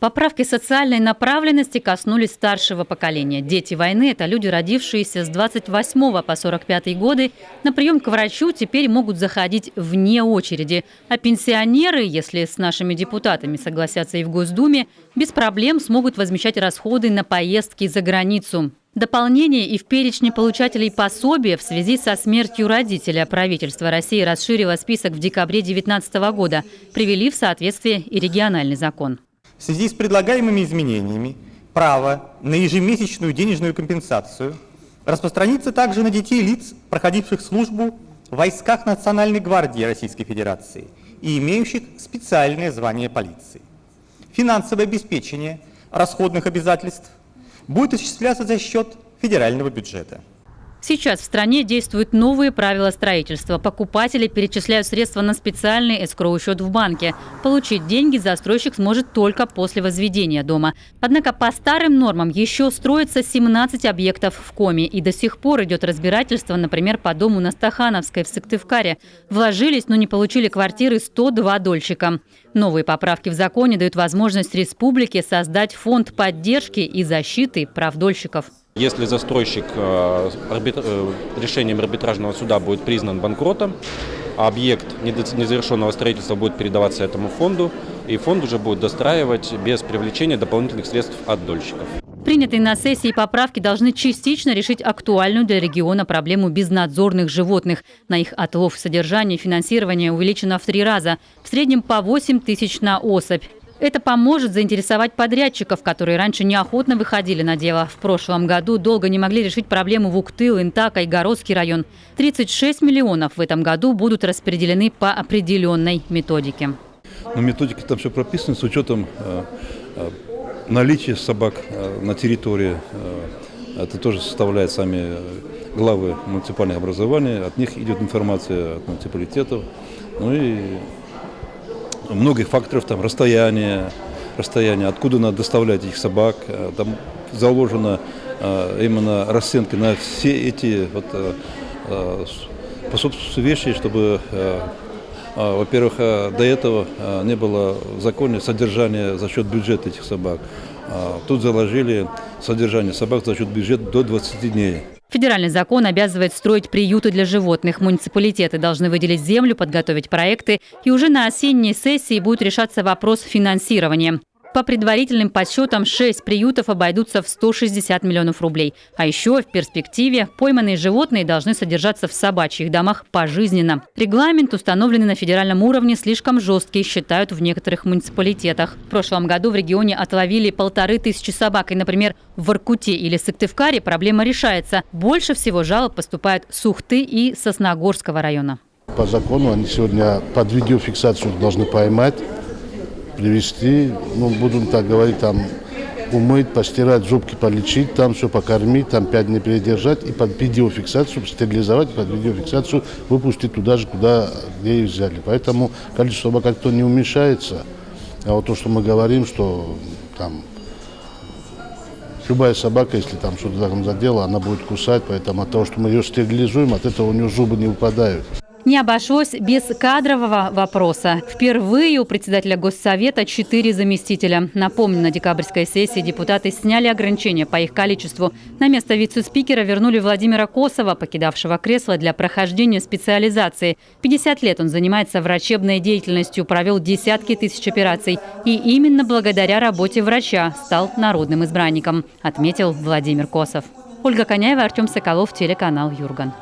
Поправки социальной направленности коснулись старшего поколения. Дети войны – это люди, родившиеся с 28 по 45 годы. На прием к врачу теперь могут заходить вне очереди. А пенсионеры, если с нашими депутатами согласятся и в Госдуме, без проблем смогут возмещать расходы на поездки за границу. Дополнение и в перечне получателей пособия в связи со смертью родителя. Правительство России расширило список в декабре 2019 года. Привели в соответствие и региональный закон. В связи с предлагаемыми изменениями право на ежемесячную денежную компенсацию распространится также на детей лиц, проходивших службу в войсках Национальной гвардии Российской Федерации и имеющих специальное звание полиции. Финансовое обеспечение расходных обязательств будет осуществляться за счет федерального бюджета. Сейчас в стране действуют новые правила строительства. Покупатели перечисляют средства на специальный эскроу-счет в банке. Получить деньги застройщик сможет только после возведения дома. Однако по старым нормам еще строится 17 объектов в Коми. И до сих пор идет разбирательство, например, по дому на Стахановской в Сыктывкаре. Вложились, но не получили квартиры 102 дольщика. Новые поправки в законе дают возможность республике создать фонд поддержки и защиты прав дольщиков. Если застройщик решением арбитражного суда будет признан банкротом, объект незавершенного строительства будет передаваться этому фонду, и фонд уже будет достраивать без привлечения дополнительных средств от дольщиков. Принятые на сессии поправки должны частично решить актуальную для региона проблему безнадзорных животных. На их отлов, содержание и финансирование увеличено в 3 раза, в среднем по 8 тысяч на особь. Это поможет заинтересовать подрядчиков, которые раньше неохотно выходили на дело. В прошлом году долго не могли решить проблему в Уктыл, Интак, Айгородский район. 36 миллионов в этом году будут распределены по определенной методике. На методике там все прописано с учетом наличия собак на территории. Это тоже составляет сами главы муниципальных образований. От них идет информация от муниципалитетов. Ну и многих факторов, там расстояние, откуда надо доставлять этих собак. Там заложена именно расценка на все эти способствующие вещи, чтобы, во-первых, до этого не было в законе содержания за счет бюджета этих собак. Тут заложили содержание собак за счет бюджета до 20 дней. Федеральный закон обязывает строить приюты для животных. Муниципалитеты должны выделить землю, подготовить проекты. И уже на осенней сессии будет решаться вопрос финансирования. По предварительным подсчетам 6 приютов обойдутся в 160 миллионов рублей. А еще в перспективе пойманные животные должны содержаться в собачьих домах пожизненно. Регламент, установленный на федеральном уровне, слишком жесткий, считают в некоторых муниципалитетах. В прошлом году в регионе отловили 1500 собак. И, например, в Воркуте или Сыктывкаре проблема решается. Больше всего жалоб поступает с Ухты и Сосногорского района. По закону они сегодня под видеофиксацию должны поймать, привезти, будем так говорить, там умыть, постирать, зубки полечить, там все покормить, там 5 дней передержать и под видеофиксацию стерилизовать, под видеофиксацию выпустить туда же, где их взяли. Поэтому количество собак как-то не уменьшается. А вот то, что мы говорим, что там любая собака, если там что-то там задела, она будет кусать, поэтому от того, что мы ее стерилизуем, от этого у нее зубы не выпадают. Не обошлось без кадрового вопроса. Впервые у председателя Госсовета 4 заместителя. Напомню, на декабрьской сессии депутаты сняли ограничения по их количеству. На место вице-спикера вернули Владимира Косова, покидавшего кресло для прохождения специализации. 50 лет он занимается врачебной деятельностью, провел десятки тысяч операций. И именно благодаря работе врача стал народным избранником, отметил Владимир Косов. Ольга Коняева, Артем Соколов, телеканал Юрган.